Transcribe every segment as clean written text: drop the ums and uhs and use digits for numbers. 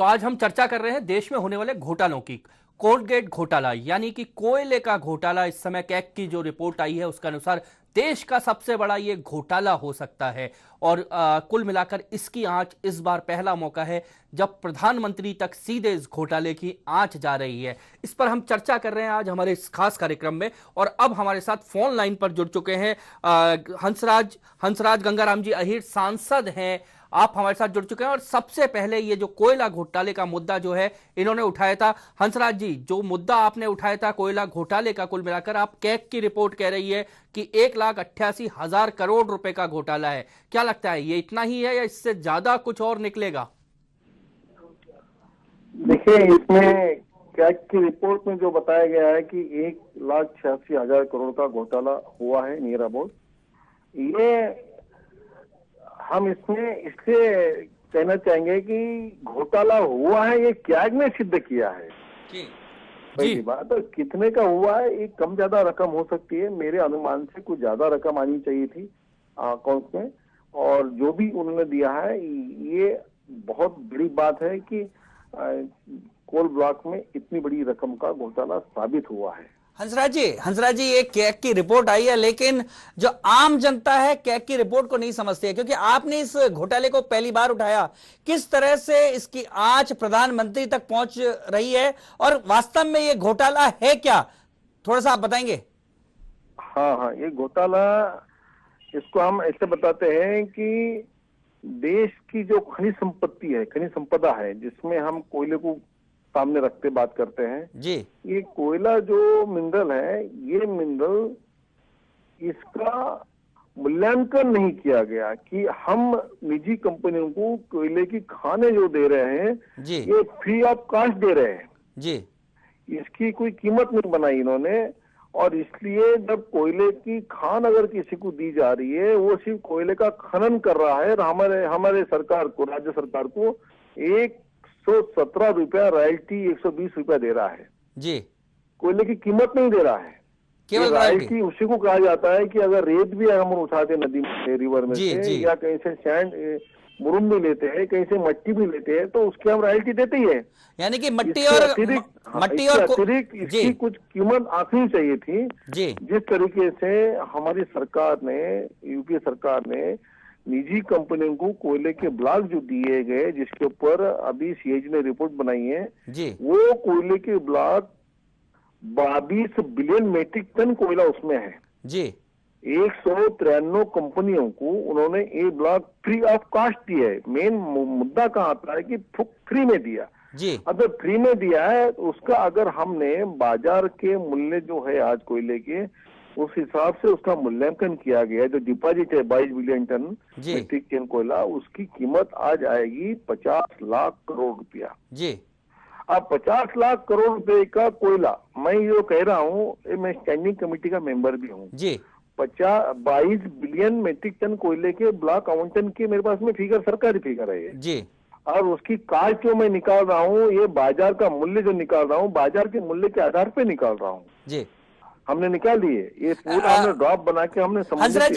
तो आज हम चर्चा कर रहे हैं देश में होने वाले घोटालों की। कोलगेट घोटाला यानी कि कोयले का घोटाला, इस समय कैग की जो रिपोर्ट आई है उसके अनुसार देश का सबसे बड़ा ये घोटाला हो सकता है। और कुल मिलाकर इसकी आंच इस बार पहला मौका है जब प्रधानमंत्री तक सीधे इस घोटाले की आंच जा रही है। इस पर हम चर्चा कर रहे हैं आज हमारे इस खास कार्यक्रम में। और अब हमारे साथ फोन लाइन पर जुड़ चुके हैं हंसराज गंगाराम जी अहीर, सांसद हैं। आप हमारे साथ जुड़ चुके हैं और सबसे पहले ये जो कोयला घोटाले का मुद्दा जो है इन्होंने उठाया था। हंसराज जी, जो मुद्दा आपने उठाया था कोयला घोटाले का, कुल मिलाकर आप कैग की रिपोर्ट कह रही है कि 1,88,000 करोड़ रुपए का घोटाला है। क्या लगता है ये इतना ही है या इससे ज्यादा कुछ और निकलेगा? देखिए, इसमें कैग की रिपोर्ट में जो बताया गया है कि 1,86,000 करोड़ का घोटाला हुआ है नियर अबाउट, ये हम इसमें इसलिए कहना चाहेंगे कि घोटाला हुआ है, ये कैग ने सिद्ध किया है। पहली बात, और कितने का हुआ है, एक कम ज्यादा रकम हो सकती है। मेरे अनुमान से कुछ ज्यादा रकम आनी चाहिए थी अकाउंट में, और जो भी उन्होंने दिया है ये बहुत बड़ी बात है कि कोल ब्लॉक में इतनी बड़ी रकम का घोटाला साबित हुआ है। हंसराज जी, ये कैग की रिपोर्ट आई है, लेकिन जो आम जनता है कैग की रिपोर्ट को नहीं समझती है, क्योंकि आपने इस घोटाले को पहली बार उठाया। किस तरह से इसकी आंच प्रधानमंत्री तक पहुंच रही है और वास्तव में ये घोटाला है क्या, थोड़ा सा आप बताएंगे? हाँ, ये घोटाला, इसको हम ऐसे बताते हैं कि देश की जो खनिज संपत्ति है, खनिज संपदा है, जिसमें हम कोयले को सामने रखते बात करते हैं जी। ये कोयला जो मिनरल है, ये मिनरल, इसका मूल्यांकन नहीं किया गया कि हम निजी कंपनियों को कोयले की खाने जो दे रहे हैं जी, ये फ्री ऑफ कास्ट दे रहे हैं जी। इसकी कोई कीमत नहीं बनाई इन्होंने। और इसलिए जब कोयले की खान अगर किसी को दी जा रही है, वो सिर्फ कोयले का खनन कर रहा है, और हमारे सरकार को, राज्य सरकार को 117 रुपया रॉयल्टी, 120 रुपया दे रहा है जी। कोयले की कीमत नहीं दे रहा है, केवल रॉयल्टी उसी को कहा जाता है कि अगर रेत भी हम उठाते नदी में, रिवर में से, या कहीं से सैंड मुरुम भी लेते हैं, कहीं से मट्टी भी लेते हैं, तो उसकी हम रॉयल्टी देते ही है। यानी कि मट्टी और अतिरिक्त इसकी कुछ कीमत आखिरी चाहिए थी जी। जिस तरीके से हमारी सरकार ने, यूपीए सरकार ने निजी कंपनियों को कोयले के ब्लॉक जो दिए गए, जिसके ऊपर अभी सीएजी ने रिपोर्ट बनाई है जी, वो कोयले के ब्लॉक 22 बिलियन मेट्रिक टन कोयला उसमें है जी। 193 कंपनियों को उन्होंने ये ब्लॉक फ्री ऑफ कास्ट दिया है। मेन मुद्दा कहाँ आता है कि फ्री में दिया जी। अगर फ्री में दिया है तो उसका अगर हमने बाजार के मूल्य जो है आज कोयले के, उस हिसाब से उसका मूल्यांकन किया गया, जो डिपॉजिट है 22 बिलियन टन मेट्रिक टन कोयला, उसकी कीमत आ जाएगी 50 लाख करोड़ रुपया जी। अब 50 लाख करोड़ रुपए का कोयला, मैं जो कह रहा हूँ, मैं स्टैंडिंग कमेटी का मेंबर भी हूँ जी। 22 बिलियन मेट्रिक टन कोयले के ब्लॉक आवंटन के मेरे पास में फिगर, सरकारी फिगर है ये जी। और उसकी कास्ट जो मैं निकाल रहा हूँ, ये बाजार का मूल्य जो निकाल रहा हूँ, बाजार के मूल्य के आधार पे निकाल रहा हूँ जी। हमने निकाल दिए, ये पूरा हमने ड्रॉप बना के हमने हंसराज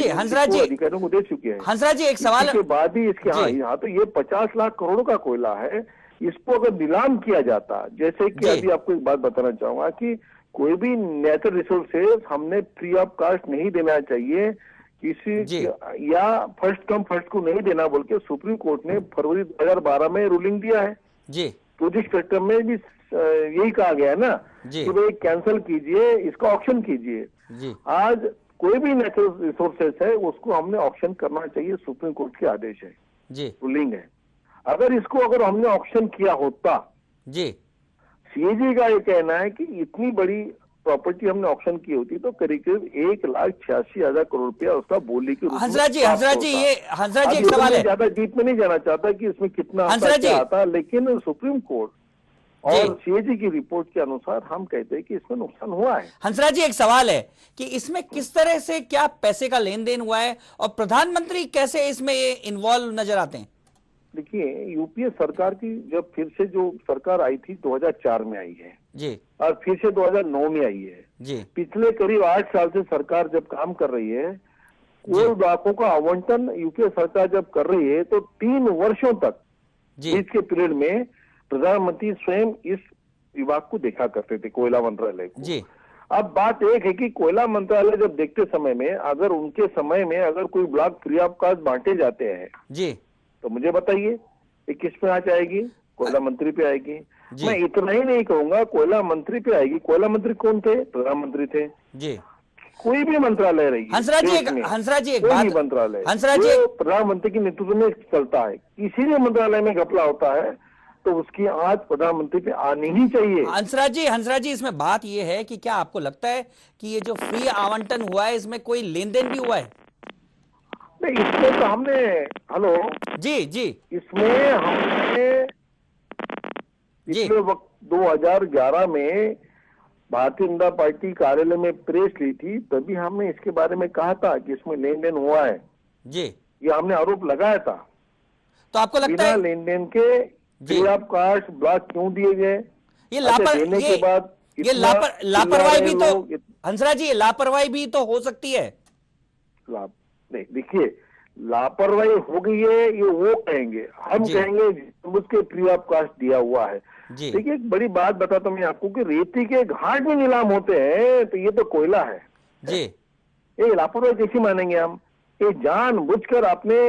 जी अधिकारियों को दे चुके हैं। हंसराज जी, एक सवाल के बाद ही इसके, हाँ, तो ये 50 लाख करोड़ का कोयला है, इसको अगर नीलाम किया जाता, जैसे कि अभी आपको एक बात बताना चाहूंगा कि कोई भी नेचुरल रिसोर्सेज हमने फ्री ऑफ कास्ट नहीं देना चाहिए किसी, या फर्स्ट कम फर्स्ट को नहीं देना बोल के सुप्रीम कोर्ट ने फरवरी 2012 में रूलिंग दिया है जी। प्रोजेक्ट सेक्टर में भी यही कहा गया है ना कि भाई कैंसिल कीजिए, इसका ऑक्शन कीजिए। आज कोई भी नेचुरल रिसोर्सेज है उसको हमने ऑक्शन करना चाहिए, सुप्रीम कोर्ट के आदेश है जी, रूलिंग है। अगर हमने ऑक्शन किया होता जी, सीएजी का ये कहना है कि इतनी बड़ी प्रॉपर्टी हमने ऑक्शन की होती तो करीब 1,86,000 करोड़ रुपया उसका बोली के रूप में। हंसराज जी, ये एक सवाल है, ज्यादा डीप में नहीं जाना चाहता कि इसमें कितना आता, लेकिन सुप्रीम कोर्ट और सीएजी की रिपोर्ट के अनुसार हम कहते हैं कि इसमें नुकसान हुआ है। हंसराज जी, एक सवाल है कि इसमें किस तरह से क्या पैसे का लेन देन हुआ है और प्रधानमंत्री कैसे इसमें इन्वॉल्व नजर आते हैं? देखिए, यूपीए सरकार की जब फिर से जो सरकार आई थी 2004 में आई है जी, और फिर से 2009 में आई है जी। पिछले करीब 8 साल से सरकार जब काम कर रही है, कोल ब्लॉकों का आवंटन यूपीए सरकार जब कर रही है, तो 3 वर्षों तक बीच के पीरियड में प्रधानमंत्री स्वयं इस विभाग को देखा करते थे, कोयला मंत्रालय को। जी अब बात एक है कि कोयला मंत्रालय जब देखते समय में, अगर उनके समय में अगर कोई ब्लॉक फ्री ऑफ कॉस्ट बांटे जाते हैं जी तो मुझे बताइए ये किस पे आँच आएगी? कोयला मंत्री पे आएगी। जी। मैं इतना ही नहीं कहूंगा कोयला मंत्री पे आएगी। कोयला मंत्री कौन थे? प्रधानमंत्री थे। जी कोई भी मंत्रालय रही, हंसराज जी देश में हंसराज जी एक कोई भी बात, मंत्रालय हंसराज जी जो प्रधानमंत्री के नेतृत्व में चलता है, किसी भी मंत्रालय में घपला होता है तो उसकी आंच प्रधानमंत्री पे आनी ही चाहिए। हंसराज जी इसमें बात यह है कि क्या आपको लगता है कि ये जो फ्री आवंटन हुआ है इसमें कोई लेन देन भी हुआ है? नहीं, इसमें तो हमने, हेलो जी जी इसमें हमने जी। पिछले वक्त 2011 में भारतीय जनता पार्टी कार्यालय में प्रेस ली थी, तभी हमने इसके बारे में कहा था कि इसमें लेन देन हुआ है। जी ये हमने आरोप लगाया था। तो आपको लगता बिना है लेन देन के जी। फ्री ऑफ कॉस्ट ब्लॉक क्यों दिए गए? ये देने के बाद ये इतना लापरवाही भी चिल्ला तो, रहे लोग, हंसराज जी लापरवाही भी तो हो सकती है। नहीं देखिए, लापरवाही हो गई है ये वो कहेंगे, हम जी। कहेंगे उसके फ्री ऑफ कॉस्ट दिया हुआ है। जी देखिए एक बड़ी बात बताता हूं मैं आपको कि रेती के घाट में नीलाम होते हैं तो ये तो कोयला है। जी ये लापरवाही कैसी मानेंगे हम? ये जानबूझकर अपने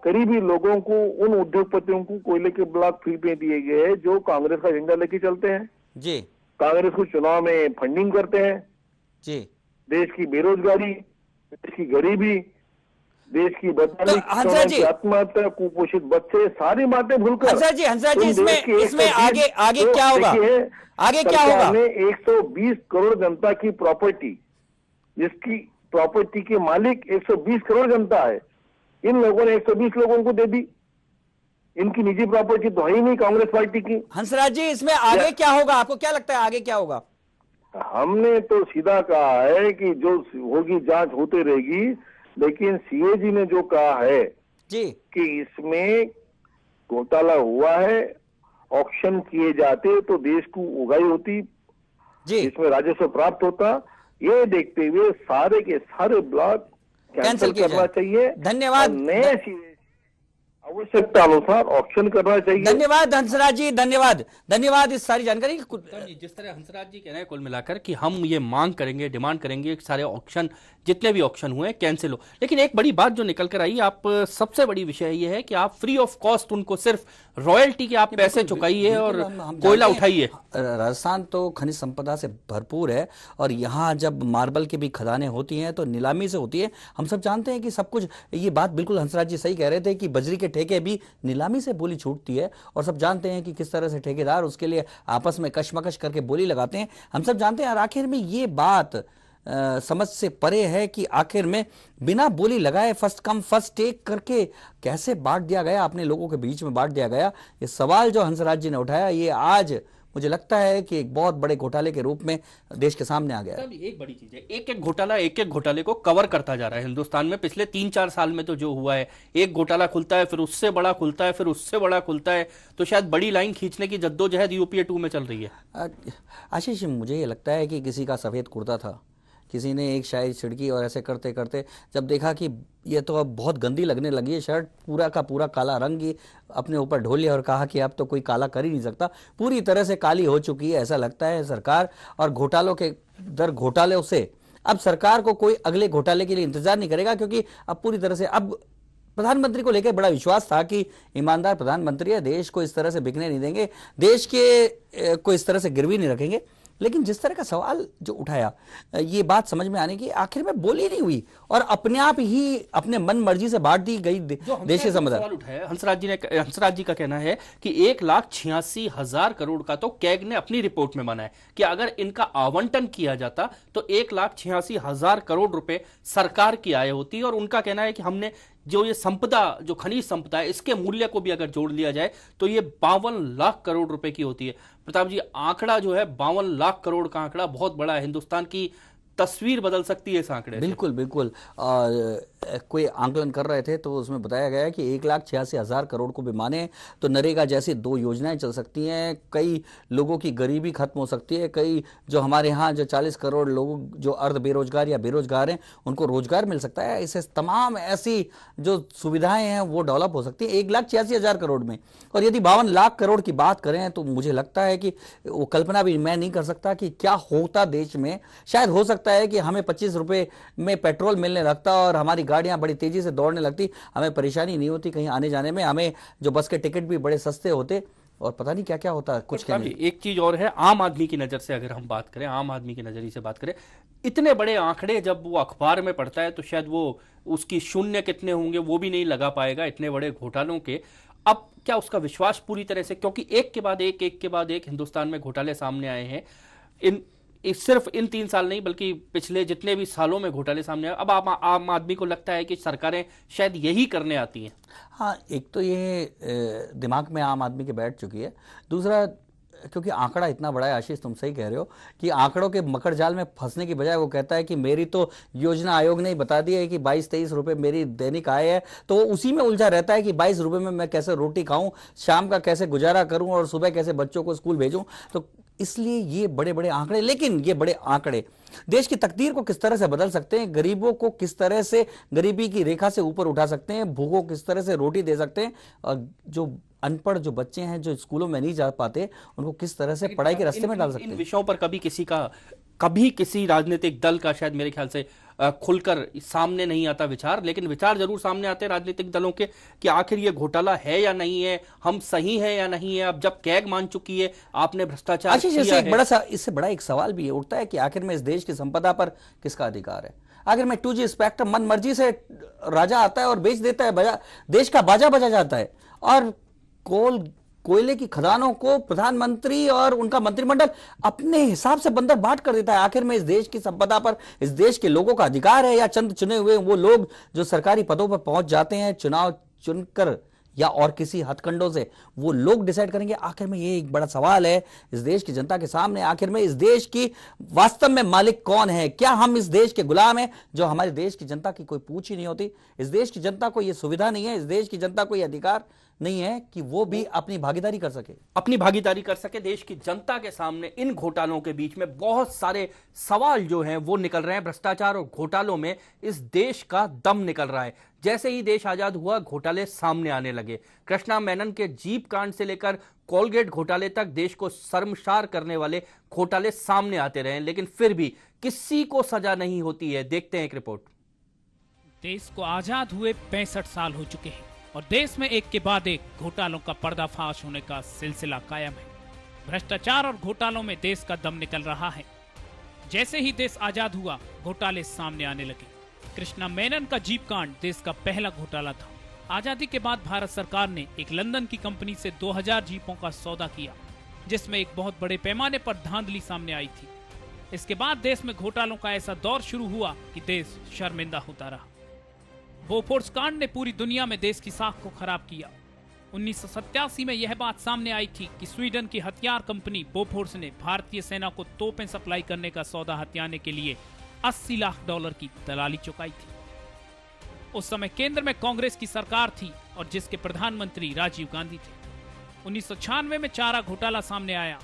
करीबी लोगों को, उन उद्योगपतियों को कोयले के ब्लॉक फ्री पे दिए गए हैं जो कांग्रेस का झंडा लेके चलते हैं, जी कांग्रेस को चुनाव में फंडिंग करते हैं। जी देश की बेरोजगारी, देश की गरीबी, देश की बदहाली, तो हंसराज जी- आत्महत्या, कुपोषित बच्चे, सारी बातें भूलकर हंसराज जी तुम इसमें देश की इसमें 120 आगे क्या होगा? देखिए, आगे क्या सरकार होगा? ने 120 करोड़ जनता की प्रॉपर्टी, जिसकी प्रॉपर्टी के मालिक 120 करोड़ जनता है, इन लोगों ने 120 लोगों को दे दी। इनकी निजी प्रॉपर्टी तो है ही नहीं कांग्रेस पार्टी की। हंसराज जी इसमें आगे क्या होगा? आपको क्या लगता है आगे क्या होगा? हमने तो सीधा कहा है कि जो होगी जांच होती रहेगी, लेकिन सीएजी ने जो कहा है जी कि इसमें घोटाला हुआ है, ऑक्शन किए जाते तो देश को उगाही होती, जी इसमें राजस्व प्राप्त होता, ये देखते हुए सारे के सारे ब्लॉक कैंसिल किए करना जाए। चाहिए। धन्यवाद। और नए सिरे आवश्यकता अनुसार ऑक्शन करना चाहिए। धन्यवाद हंसराज जी, धन्यवाद धन्यवाद इस सारी जानकारी जी, जिस तरह हंसराज जी कह रहे हैं कुल मिलाकर कि हम ये मांग करेंगे, डिमांड करेंगे कि सारे ऑक्शन, जितने भी ऑक्शन हुए कैंसिल हो। लेकिन एक बड़ी बात जो निकल कर आई, आप सबसे बड़ी विषय ये है कि आप फ्री ऑफ कॉस्ट उनको सिर्फ रॉयल्टी के आप पैसे चुकाइए और हम कोयला जानते हैं, उठाइए। राजस्थान तो खनिज संपदा से भरपूर है और यहाँ जब मार्बल की भी खदानें होती हैं तो नीलामी से होती है। हम सब जानते हैं कि सब कुछ, ये बात बिल्कुल हंसराज जी सही कह रहे थे कि बजरी के ठेके भी नीलामी से बोली छूटती है और सब जानते हैं कि किस तरह से ठेकेदार उसके लिए आपस में कशमकश करके बोली लगाते हैं। हम सब जानते हैं और आखिर में ये बात समझ से परे है कि आखिर में बिना बोली लगाए फर्स्ट कम फर्स्ट टेक करके कैसे बांट दिया गया, अपने लोगों के बीच में बांट दिया गया। ये सवाल जो हंसराज जी ने उठाया, ये आज मुझे लगता है कि एक बहुत बड़े घोटाले के रूप में देश के सामने आ गया है। एक बड़ी चीज है, एक एक घोटाले को कवर करता जा रहा है हिंदुस्तान में। पिछले 3-4 साल में तो जो हुआ है, एक घोटाला खुलता है, फिर उससे बड़ा खुलता है, फिर उससे बड़ा खुलता है, तो शायद बड़ी लाइन खींचने की जद्दोजहद यूपीए 2 में चल रही है। आशीष, मुझे ये लगता है कि किसी का सफेद कुर्ता था, किसी ने एक शायरी छिड़की और ऐसे करते करते जब देखा कि ये तो अब बहुत गंदी लगने लगी है, शर्ट पूरा का पूरा काला रंग ही अपने ऊपर ढोल लिया और कहा कि अब तो कोई काला कर ही नहीं सकता, पूरी तरह से काली हो चुकी है ऐसा लगता है सरकार। और घोटालों के दर घोटालों से अब सरकार को कोई अगले घोटाले के लिए इंतजार नहीं करेगा, क्योंकि अब पूरी तरह से अब प्रधानमंत्री को लेकर बड़ा विश्वास था कि ईमानदार प्रधानमंत्री है, देश को इस तरह से बिकने नहीं देंगे, देश के को इस तरह से गिरवी नहीं रखेंगे। लेकिन जिस तरह का सवाल जो उठाया, ये बात समझ में आने की आखिर में बोली नहीं हुई और अपने आप ही अपने मन मर्जी से बांट दी गई देश के संबंध। सवाल उठाया हंसराज जी का कहना है कि 1,86,000 करोड़ का तो कैग ने अपनी रिपोर्ट में माना है कि अगर इनका आवंटन किया जाता तो 1,86,000 करोड़ रुपए सरकार की आय होती। और उनका कहना है कि हमने जो ये संपदा, जो खनिज संपदा है, इसके मूल्य को भी अगर जोड़ लिया जाए तो ये 52 लाख करोड़ रुपए की होती है। प्रताप जी, आंकड़ा जो है 52 लाख करोड़ का आंकड़ा बहुत बड़ा है, हिंदुस्तान की तस्वीर बदल सकती है इस आंकड़े से। बिल्कुल बिल्कुल। और कोई आंकलन कर रहे थे तो उसमें बताया गया है कि 1,86,000 करोड़ को भी माने तो नरेगा जैसी 2 योजनाएं चल सकती हैं, कई लोगों की गरीबी खत्म हो सकती है, कई जो हमारे यहाँ जो 40 करोड़ लोग जो अर्ध बेरोजगार या बेरोजगार हैं उनको रोजगार मिल सकता है। इसे तमाम ऐसी जो सुविधाएं हैं वो डेवलप हो सकती है 1,86,000 करोड़ में। और यदि 52 लाख करोड़ की बात करें तो मुझे लगता है कि वो कल्पना भी मैं नहीं कर सकता कि क्या होता देश में। शायद हो सकता है कि हमें 25 रुपए में पेट्रोल मिलने लगता और हमारी गाड़ियां बड़ी तेजी से दौड़ने लगती, हमें परेशानी नहीं होती कहीं आने जाने में, हमें जो बस के टिकट भी बड़े सस्ते होते और पता नहीं क्या क्या होता है कुछ कहने। एक चीज और है, आम आदमी की नजर से अगर हम बात करें, आम आदमी की नजरिए से बात करें, इतने बड़े आंकड़े जब वो अखबार में पढ़ता है तो शायद वो उसकी शून्य कितने होंगे वो भी नहीं लगा पाएगा इतने बड़े घोटालों के। अब क्या उसका विश्वास पूरी तरह से, क्योंकि एक के बाद एक हिंदुस्तान में घोटाले सामने आए हैं, सिर्फ इन 3 साल नहीं बल्कि पिछले जितने भी सालों में घोटाले सामने आए। अब आम आदमी को लगता है कि सरकारें शायद यही करने आती हैं। हाँ, एक तो ये दिमाग में आम आदमी के बैठ चुकी है। दूसरा, क्योंकि आंकड़ा इतना बड़ा है, आशीष तुम सही कह रहे हो कि आंकड़ों के मकर जाल में फंसने की बजाय वो कहता है कि मेरी तो योजना आयोग ने बता दिया है कि 22-23 रुपए मेरी दैनिक आय है, तो वो उसी में उलझा रहता है कि 22 रुपए में मैं कैसे रोटी खाऊं, शाम का कैसे गुजारा करूं और सुबह कैसे बच्चों को स्कूल भेजूं। तो इसलिए ये बड़े बड़े आंकड़े, लेकिन ये बड़े आंकड़े देश की तकदीर को किस तरह से बदल सकते हैं, गरीबों को किस तरह से गरीबी की रेखा से ऊपर उठा सकते हैं, भूखों को किस तरह से रोटी दे सकते हैं, और जो अनपढ़ जो बच्चे हैं जो स्कूलों में नहीं जा पाते उनको किस तरह से पढ़ाई के रास्ते में डाल सकते हैं। इन विषयों पर कभी किसी राजनीतिक दल का शायद मेरे ख्याल से खुलकर सामने नहीं आता विचार, लेकिन विचार जरूर सामने आते हैं राजनीतिक दलों के कि आखिर ये घोटाला है या नहीं है, हम सही है या नहीं है। अब जब कैग मान चुकी है, आपने भ्रष्टाचार किया है। बड़ा सा इससे बड़ा एक सवाल भी उठता है कि आखिर में इस देश की संपदा पर किसका अधिकार है। आखिर में 2G स्पेक्ट्रम मन मर्जी से राजा आता है और बेच देता है, देश का बाजा बजा जाता है, और कोयले की खदानों को प्रधानमंत्री और उनका मंत्रिमंडल अपने हिसाब से बंदर बाट कर देता है। आखिर में इस देश की संपदा पर इस देश के लोगों का अधिकार है या चंद चुने हुए वो लोग जो सरकारी पदों पर पहुंच जाते हैं चुनाव चुनकर या और किसी हथकंडों से, वो लोग डिसाइड करेंगे। आखिर में ये एक बड़ा सवाल है इस देश की जनता के सामने, आखिर में इस देश की वास्तव में मालिक कौन है। क्या हम इस देश के गुलाम हैं जो हमारे देश की जनता की कोई पूछ ही नहीं होती। इस देश की जनता को यह सुविधा नहीं है, इस देश की जनता को यह अधिकार नहीं है कि वो भी अपनी भागीदारी कर सके। देश की जनता के सामने इन घोटालों के बीच में बहुत सारे सवाल जो हैं वो निकल रहे हैं। भ्रष्टाचार और घोटालों में इस देश का दम निकल रहा है। जैसे ही देश आजाद हुआ, घोटाले सामने आने लगे। कृष्णा मेनन के जीप कांड से लेकर कोलगेट घोटाले तक देश को शर्मसार करने वाले घोटाले सामने आते रहे, लेकिन फिर भी किसी को सजा नहीं होती है। देखते हैं एक रिपोर्ट। देश को आजाद हुए 65 साल हो चुके हैं और देश में एक के बाद एक घोटालों का पर्दाफाश होने का सिलसिला कायम है। भ्रष्टाचार और घोटालों में देश का दम निकल रहा है। जैसे ही देश आजाद हुआ, घोटाले सामने आने लगे। कृष्णा मेनन का जीप कांड देश का पहला घोटाला था। आजादी के बाद भारत सरकार ने एक लंदन की कंपनी से 2000 जीपों का सौदा किया, जिसमें एक बहुत बड़े पैमाने पर धांधली सामने आई थी। इसके बाद देश में घोटालों का ऐसा दौर शुरू हुआ कि देश शर्मिंदा होता रहा। बोफोर्स कांड ने पूरी दुनिया में देश की साख को खराब किया। 1987 में यह बात सामने आई थी कि स्वीडन की हथियार कंपनी बोफोर्स ने भारतीय सेना को तोपें सप्लाई करने का सौदा हथियाने के लिए $80 लाख की दलाली चुकाई थी। उस समय केंद्र में कांग्रेस की सरकार थी और जिसके प्रधानमंत्री राजीव गांधी थे। 1996 में चारा घोटाला सामने आया।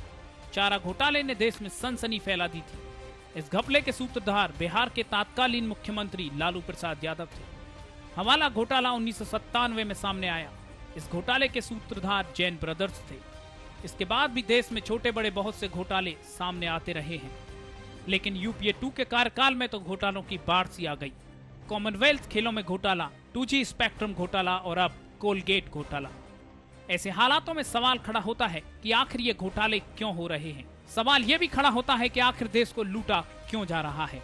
चारा घोटाले ने देश में सनसनी फैला दी थी। इस घपले के सूत्रधार बिहार के तत्कालीन मुख्यमंत्री लालू प्रसाद यादव थे। हवाला घोटाला 1997 में सामने आया। इस घोटाले के सूत्रधार जैन ब्रदर्स थे। इसके बाद भी देश में छोटे बड़े बहुत से घोटाले सामने आते रहे हैं, लेकिन यूपीए 2 के कार्यकाल में तो घोटालों की बाढ़ सी आ गई। कॉमनवेल्थ खेलों में घोटाला, 2G स्पेक्ट्रम घोटाला और अब कोलगेट घोटाला। ऐसे हालातों में सवाल खड़ा होता है कि आखिर ये घोटाले क्यों हो रहे हैं। सवाल ये भी खड़ा होता है कि आखिर देश को लूटा क्यों जा रहा है।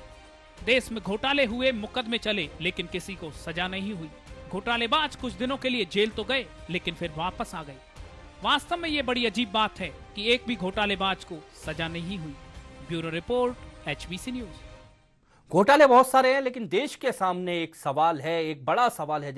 देश में घोटाले हुए, मुकदमे चले, लेकिन किसी को सजा नहीं हुई। घोटालेबाज कुछ दिनों के लिए जेल तो गए, लेकिन फिर वापस आ गए। वास्तव में ये बड़ी अजीब बात है कि एक भी घोटालेबाज को सजा नहीं हुई। Bureau report, HBC news. घोटाले बहुत सारे हैं, लेकिन देश के सामने एक सवाल है, एक बड़ा सवाल है।